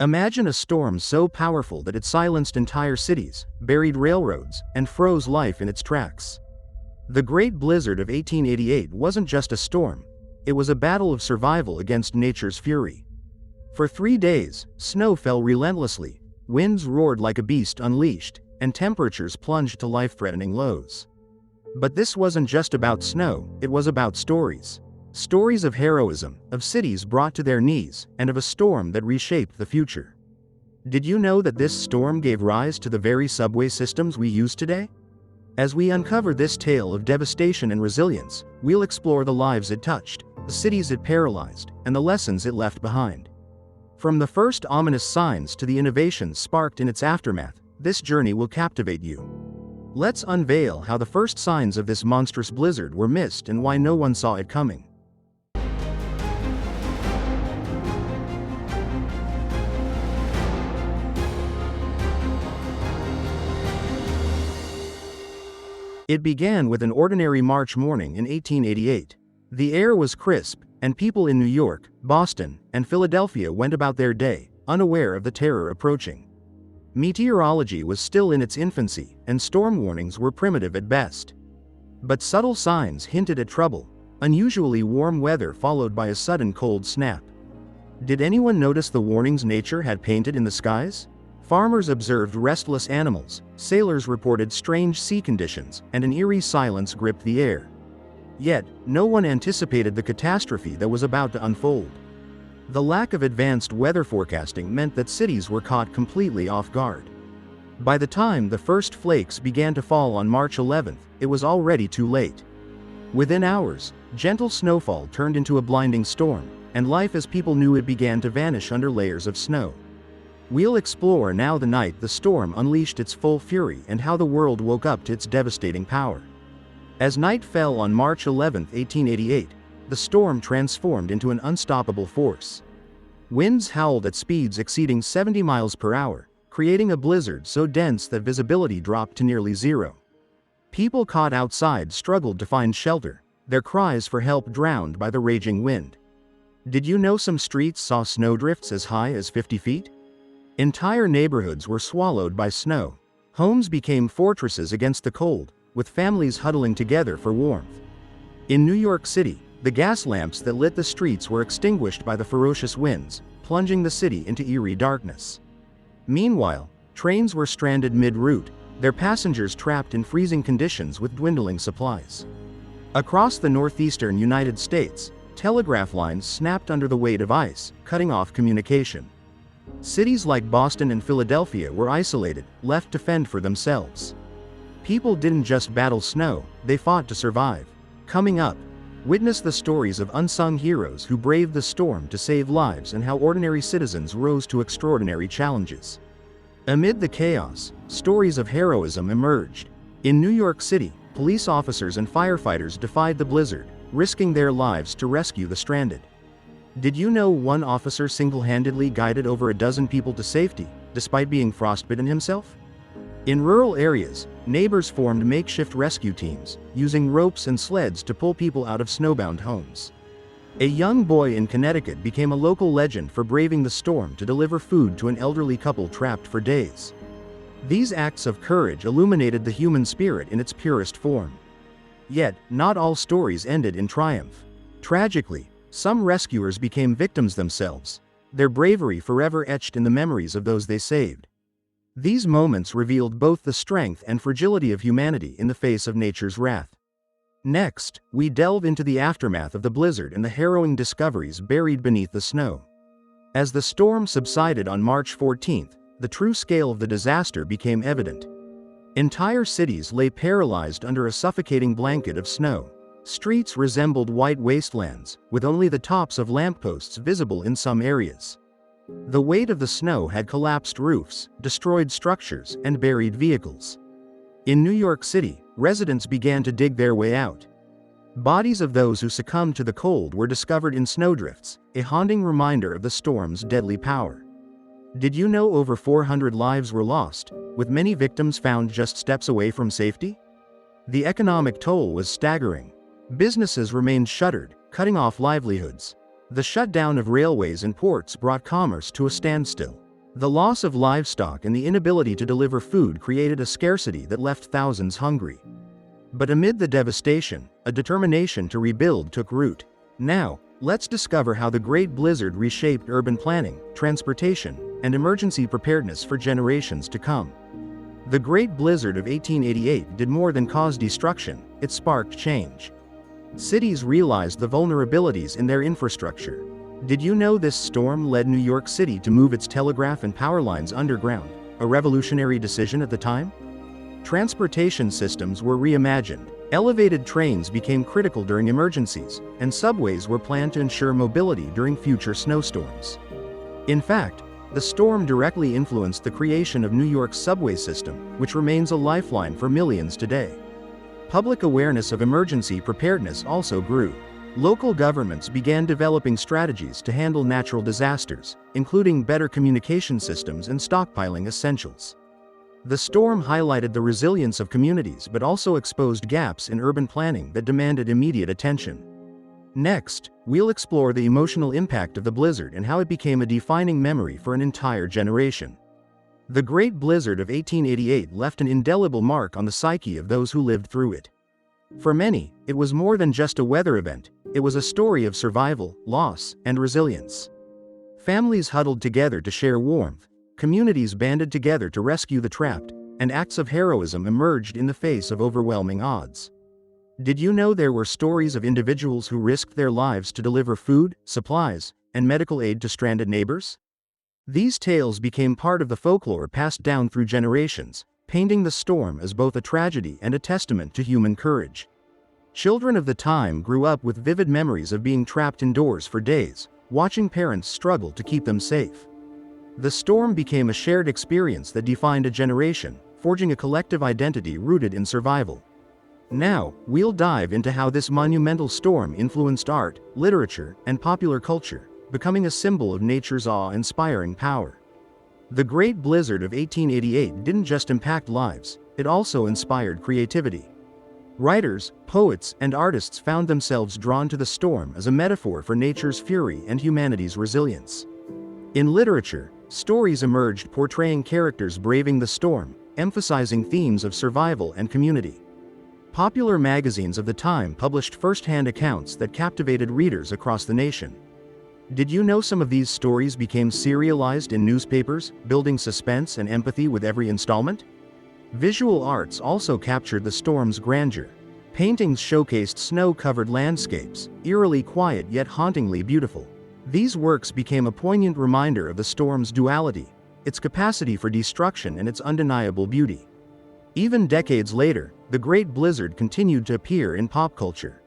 Imagine a storm so powerful that it silenced entire cities, buried railroads, and froze life in its tracks. The Great Blizzard of 1888 wasn't just a storm, it was a battle of survival against nature's fury. For 3 days, snow fell relentlessly, winds roared like a beast unleashed, and temperatures plunged to life-threatening lows. But this wasn't just about snow, it was about stories. Stories of heroism, of cities brought to their knees, and of a storm that reshaped the future. Did you know that this storm gave rise to the very subway systems we use today? As we uncover this tale of devastation and resilience, we'll explore the lives it touched, the cities it paralyzed, and the lessons it left behind. From the first ominous signs to the innovations sparked in its aftermath, this journey will captivate you. Let's unveil how the first signs of this monstrous blizzard were missed and why no one saw it coming. It began with an ordinary March morning in 1888. The air was crisp, and people in New York, Boston, and Philadelphia went about their day, unaware of the terror approaching. Meteorology was still in its infancy, and storm warnings were primitive at best. But subtle signs hinted at trouble: unusually warm weather followed by a sudden cold snap. Did anyone notice the warnings nature had painted in the skies? Farmers observed restless animals, sailors reported strange sea conditions, and an eerie silence gripped the air. Yet, no one anticipated the catastrophe that was about to unfold. The lack of advanced weather forecasting meant that cities were caught completely off guard. By the time the first flakes began to fall on March 11th, it was already too late. Within hours, gentle snowfall turned into a blinding storm, and life as people knew it began to vanish under layers of snow. We'll explore now the night the storm unleashed its full fury and how the world woke up to its devastating power. As night fell on March 11, 1888, the storm transformed into an unstoppable force. Winds howled at speeds exceeding 70 miles per hour, creating a blizzard so dense that visibility dropped to nearly zero. People caught outside struggled to find shelter, their cries for help drowned by the raging wind. Did you know some streets saw snowdrifts as high as 50 feet? Entire neighborhoods were swallowed by snow. Homes became fortresses against the cold, with families huddling together for warmth. In New York City, the gas lamps that lit the streets were extinguished by the ferocious winds, plunging the city into eerie darkness. Meanwhile, trains were stranded mid-route, their passengers trapped in freezing conditions with dwindling supplies. Across the northeastern United States, telegraph lines snapped under the weight of ice, cutting off communication. Cities like Boston and Philadelphia were isolated, left to fend for themselves. People didn't just battle snow, they fought to survive. Coming up, witness the stories of unsung heroes who braved the storm to save lives and how ordinary citizens rose to extraordinary challenges. Amid the chaos, stories of heroism emerged. In New York City, police officers and firefighters defied the blizzard, risking their lives to rescue the stranded. Did you know one officer single-handedly guided over a dozen people to safety, despite being frostbitten himself? In rural areas, neighbors formed makeshift rescue teams, using ropes and sleds to pull people out of snowbound homes. A young boy in Connecticut became a local legend for braving the storm to deliver food to an elderly couple trapped for days. These acts of courage illuminated the human spirit in its purest form. Yet, not all stories ended in triumph. Tragically, some rescuers became victims themselves, their bravery forever etched in the memories of those they saved. These moments revealed both the strength and fragility of humanity in the face of nature's wrath. Next, we delve into the aftermath of the blizzard and the harrowing discoveries buried beneath the snow. As the storm subsided on March 14th, the true scale of the disaster became evident. Entire cities lay paralyzed under a suffocating blanket of snow. Streets resembled white wastelands, with only the tops of lampposts visible in some areas. The weight of the snow had collapsed roofs, destroyed structures, and buried vehicles. In New York City, residents began to dig their way out. Bodies of those who succumbed to the cold were discovered in snowdrifts, a haunting reminder of the storm's deadly power. Did you know over 400 lives were lost, with many victims found just steps away from safety? The economic toll was staggering. Businesses remained shuttered, cutting off livelihoods. The shutdown of railways and ports brought commerce to a standstill. The loss of livestock and the inability to deliver food created a scarcity that left thousands hungry. But amid the devastation, a determination to rebuild took root. Now, let's discover how the Great Blizzard reshaped urban planning, transportation, and emergency preparedness for generations to come. The Great Blizzard of 1888 did more than cause destruction, it sparked change. Cities realized the vulnerabilities in their infrastructure. Did you know this storm led New York City to move its telegraph and power lines underground, a revolutionary decision at the time? Transportation systems were reimagined, elevated trains became critical during emergencies, and subways were planned to ensure mobility during future snowstorms. In fact, the storm directly influenced the creation of New York's subway system, which remains a lifeline for millions today. Public awareness of emergency preparedness also grew. Local governments began developing strategies to handle natural disasters, including better communication systems and stockpiling essentials. The storm highlighted the resilience of communities but also exposed gaps in urban planning that demanded immediate attention. Next, we'll explore the emotional impact of the blizzard and how it became a defining memory for an entire generation. The Great Blizzard of 1888 left an indelible mark on the psyche of those who lived through it. For many, it was more than just a weather event, it was a story of survival, loss, and resilience. Families huddled together to share warmth, communities banded together to rescue the trapped, and acts of heroism emerged in the face of overwhelming odds. Did you know there were stories of individuals who risked their lives to deliver food, supplies, and medical aid to stranded neighbors? These tales became part of the folklore passed down through generations, painting the storm as both a tragedy and a testament to human courage. Children of the time grew up with vivid memories of being trapped indoors for days, watching parents struggle to keep them safe. The storm became a shared experience that defined a generation, forging a collective identity rooted in survival. Now, we'll dive into how this monumental storm influenced art, literature, and popular culture, becoming a symbol of nature's awe-inspiring power. The Great Blizzard of 1888 didn't just impact lives, it also inspired creativity. Writers, poets, and artists found themselves drawn to the storm as a metaphor for nature's fury and humanity's resilience. In literature, stories emerged portraying characters braving the storm, emphasizing themes of survival and community. Popular magazines of the time published first-hand accounts that captivated readers across the nation. Did you know some of these stories became serialized in newspapers, building suspense and empathy with every installment? Visual arts also captured the storm's grandeur. Paintings showcased snow-covered landscapes, eerily quiet yet hauntingly beautiful. These works became a poignant reminder of the storm's duality, its capacity for destruction and its undeniable beauty. Even decades later, the Great Blizzard continued to appear in pop culture.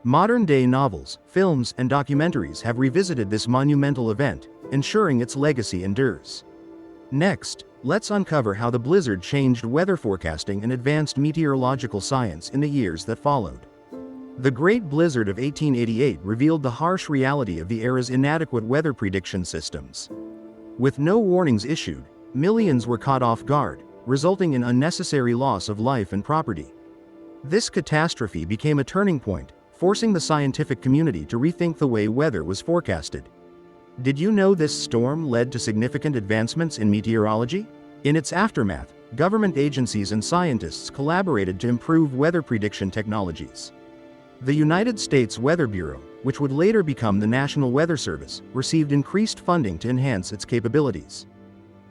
Modern-day novels, films, and documentaries have revisited this monumental event, ensuring its legacy endures. Next, let's uncover how the blizzard changed weather forecasting and advanced meteorological science in the years that followed. The Great Blizzard of 1888 revealed the harsh reality of the era's inadequate weather prediction systems. With no warnings issued, millions were caught off guard, resulting in unnecessary loss of life and property. This catastrophe became a turning point, forcing the scientific community to rethink the way weather was forecasted. Did you know this storm led to significant advancements in meteorology? In its aftermath, government agencies and scientists collaborated to improve weather prediction technologies. The United States Weather Bureau, which would later become the National Weather Service, received increased funding to enhance its capabilities.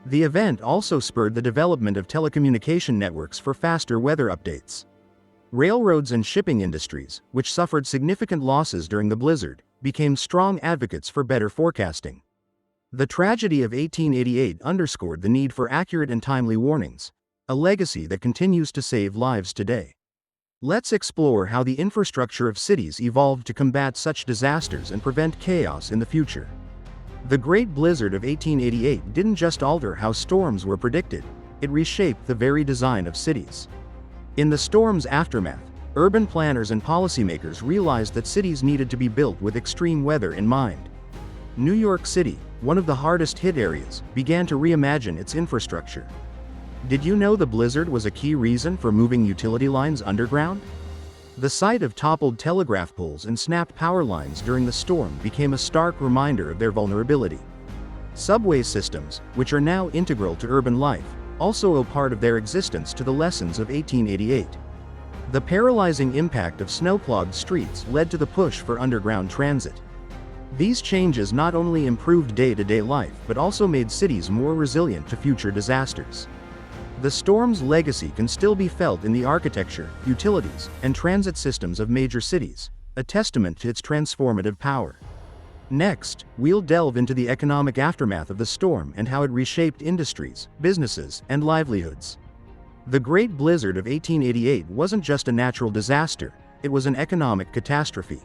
The event also spurred the development of telecommunication networks for faster weather updates. Railroads and shipping industries, which suffered significant losses during the blizzard, became strong advocates for better forecasting. The tragedy of 1888 underscored the need for accurate and timely warnings, a legacy that continues to save lives today. Let's explore how the infrastructure of cities evolved to combat such disasters and prevent chaos in the future. The Great Blizzard of 1888 didn't just alter how storms were predicted, it reshaped the very design of cities. In the storm's aftermath, urban planners and policymakers realized that cities needed to be built with extreme weather in mind. New York City, one of the hardest hit areas, began to reimagine its infrastructure. Did you know the blizzard was a key reason for moving utility lines underground? The sight of toppled telegraph poles and snapped power lines during the storm became a stark reminder of their vulnerability. Subway systems, which are now integral to urban life, also owe part of their existence to the lessons of 1888. The paralyzing impact of snow-clogged streets led to the push for underground transit. These changes not only improved day-to-day life but also made cities more resilient to future disasters. The storm's legacy can still be felt in the architecture, utilities, and transit systems of major cities, a testament to its transformative power. Next, we'll delve into the economic aftermath of the storm and how it reshaped industries, businesses, and livelihoods. The Great Blizzard of 1888 wasn't just a natural disaster, it was an economic catastrophe.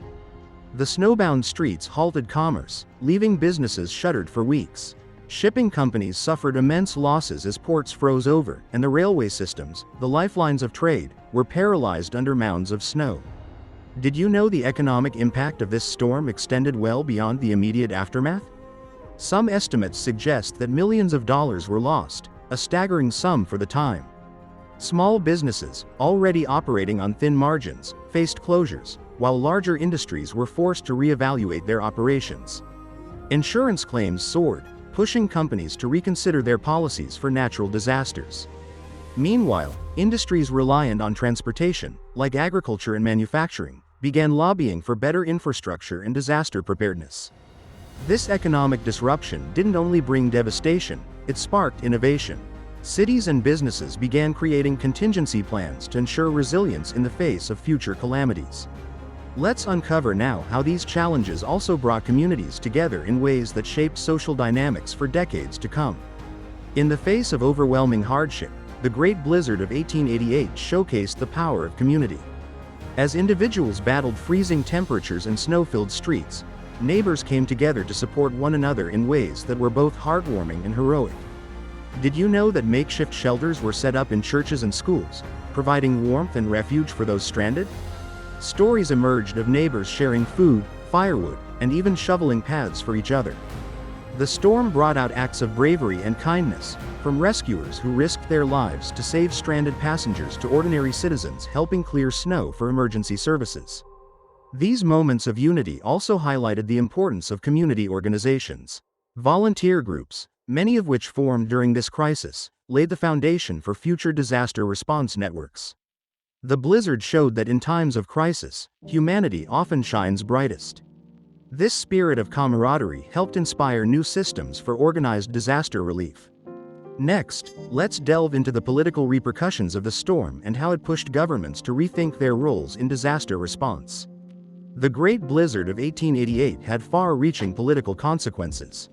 The snowbound streets halted commerce, leaving businesses shuttered for weeks. Shipping companies suffered immense losses as ports froze over, and the railway systems, the lifelines of trade, were paralyzed under mounds of snow. Did you know the economic impact of this storm extended well beyond the immediate aftermath? Some estimates suggest that millions of dollars were lost, a staggering sum for the time. Small businesses, already operating on thin margins, faced closures, while larger industries were forced to reevaluate their operations. Insurance claims soared, pushing companies to reconsider their policies for natural disasters. Meanwhile, industries reliant on transportation, like agriculture and manufacturing, began lobbying for better infrastructure and disaster preparedness. This economic disruption didn't only bring devastation, it sparked innovation. Cities and businesses began creating contingency plans to ensure resilience in the face of future calamities. Let's uncover now how these challenges also brought communities together in ways that shaped social dynamics for decades to come. In the face of overwhelming hardship, the Great Blizzard of 1888 showcased the power of community. As individuals battled freezing temperatures and snow-filled streets, neighbors came together to support one another in ways that were both heartwarming and heroic. Did you know that makeshift shelters were set up in churches and schools, providing warmth and refuge for those stranded? Stories emerged of neighbors sharing food, firewood, and even shoveling paths for each other. The storm brought out acts of bravery and kindness, from rescuers who risked their lives to save stranded passengers to ordinary citizens helping clear snow for emergency services. These moments of unity also highlighted the importance of community organizations. Volunteer groups, many of which formed during this crisis, laid the foundation for future disaster response networks. The blizzard showed that in times of crisis, humanity often shines brightest. This spirit of camaraderie helped inspire new systems for organized disaster relief. Next, let's delve into the political repercussions of the storm and how it pushed governments to rethink their roles in disaster response. The Great Blizzard of 1888 had far-reaching political consequences.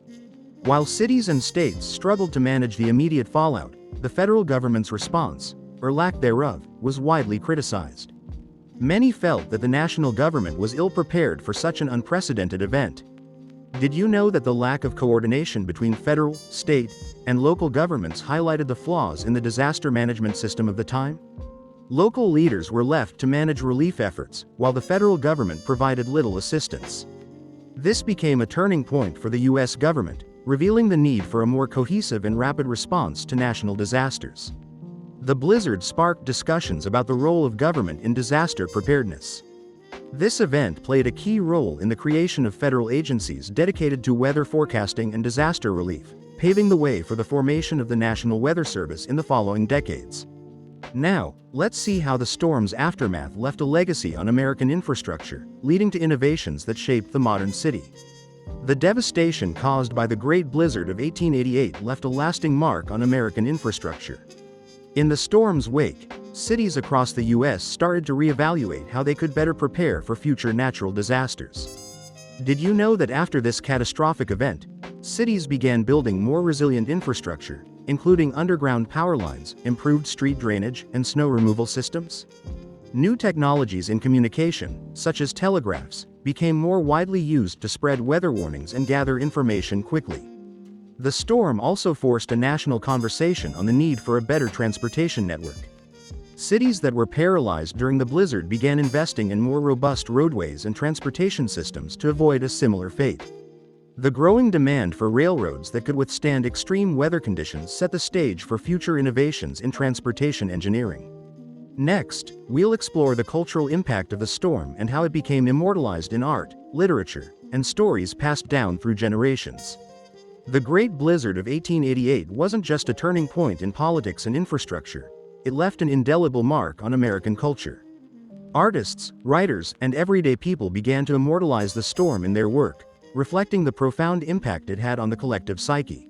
While cities and states struggled to manage the immediate fallout, the federal government's response, or lack thereof, was widely criticized. Many felt that the national government was ill-prepared for such an unprecedented event. Did you know that the lack of coordination between federal, state, and local governments highlighted the flaws in the disaster management system of the time? Local leaders were left to manage relief efforts, while the federal government provided little assistance. This became a turning point for the U.S. government, revealing the need for a more cohesive and rapid response to national disasters. The blizzard sparked discussions about the role of government in disaster preparedness. This event played a key role in the creation of federal agencies dedicated to weather forecasting and disaster relief, paving the way for the formation of the National Weather Service in the following decades. Now, let's see how the storm's aftermath left a legacy on American infrastructure, leading to innovations that shaped the modern city. The devastation caused by the Great Blizzard of 1888 left a lasting mark on American infrastructure. In the storm's wake, cities across the U.S. started to reevaluate how they could better prepare for future natural disasters. Did you know that after this catastrophic event, cities began building more resilient infrastructure, including underground power lines, improved street drainage, and snow removal systems? New technologies in communication, such as telegraphs, became more widely used to spread weather warnings and gather information quickly. The storm also forced a national conversation on the need for a better transportation network. Cities that were paralyzed during the blizzard began investing in more robust roadways and transportation systems to avoid a similar fate. The growing demand for railroads that could withstand extreme weather conditions set the stage for future innovations in transportation engineering. Next, we'll explore the cultural impact of the storm and how it became immortalized in art, literature, and stories passed down through generations. The Great Blizzard of 1888 wasn't just a turning point in politics and infrastructure, it left an indelible mark on American culture. Artists, writers, and everyday people began to immortalize the storm in their work, reflecting the profound impact it had on the collective psyche.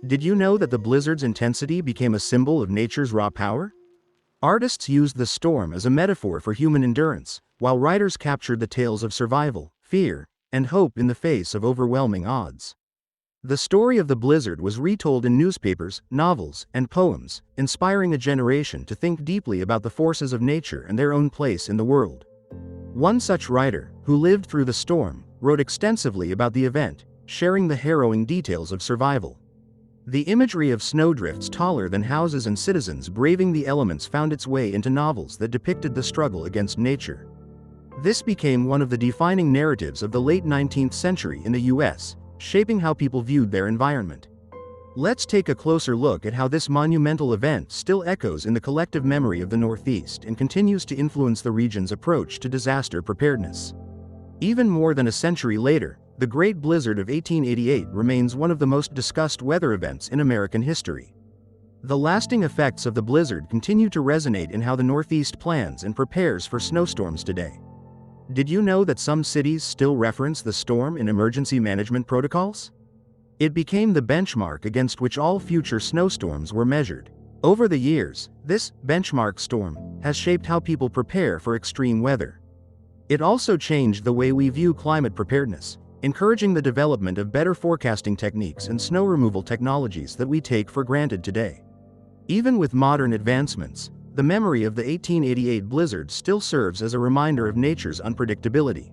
Did you know that the blizzard's intensity became a symbol of nature's raw power? Artists used the storm as a metaphor for human endurance, while writers captured the tales of survival, fear, and hope in the face of overwhelming odds. The story of the blizzard was retold in newspapers, novels, and poems, inspiring a generation to think deeply about the forces of nature and their own place in the world. One such writer, who lived through the storm, wrote extensively about the event, sharing the harrowing details of survival. The imagery of snowdrifts taller than houses and citizens braving the elements found its way into novels that depicted the struggle against nature. This became one of the defining narratives of the late 19th century in the U.S., shaping how people viewed their environment. Let's take a closer look at how this monumental event still echoes in the collective memory of the Northeast and continues to influence the region's approach to disaster preparedness. Even more than a century later, the Great Blizzard of 1888 remains one of the most discussed weather events in American history. The lasting effects of the blizzard continue to resonate in how the Northeast plans and prepares for snowstorms today. Did you know that some cities still reference the storm in emergency management protocols? It became the benchmark against which all future snowstorms were measured. Over the years, this benchmark storm has shaped how people prepare for extreme weather. It also changed the way we view climate preparedness, encouraging the development of better forecasting techniques and snow removal technologies that we take for granted today. Even with modern advancements, the memory of the 1888 blizzard still serves as a reminder of nature's unpredictability.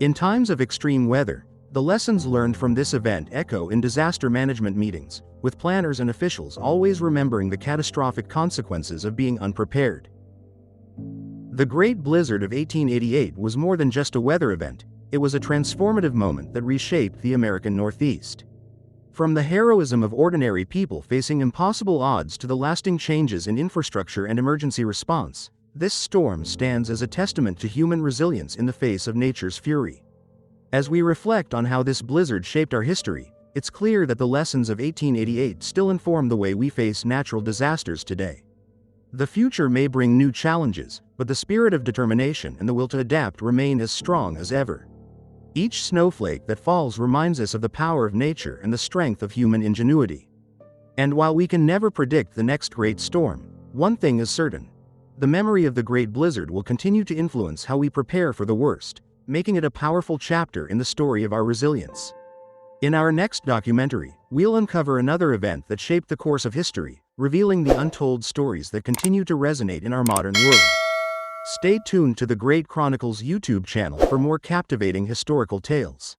In times of extreme weather, the lessons learned from this event echo in disaster management meetings, with planners and officials always remembering the catastrophic consequences of being unprepared. The Great Blizzard of 1888 was more than just a weather event, it was a transformative moment that reshaped the American Northeast. From the heroism of ordinary people facing impossible odds to the lasting changes in infrastructure and emergency response, this storm stands as a testament to human resilience in the face of nature's fury. As we reflect on how this blizzard shaped our history, it's clear that the lessons of 1888 still inform the way we face natural disasters today. The future may bring new challenges, but the spirit of determination and the will to adapt remain as strong as ever. Each snowflake that falls reminds us of the power of nature and the strength of human ingenuity. And while we can never predict the next great storm, one thing is certain: the memory of the Great Blizzard will continue to influence how we prepare for the worst, making it a powerful chapter in the story of our resilience. In our next documentary, we'll uncover another event that shaped the course of history, revealing the untold stories that continue to resonate in our modern world. Stay tuned to the Great Chronicles YouTube channel for more captivating historical tales.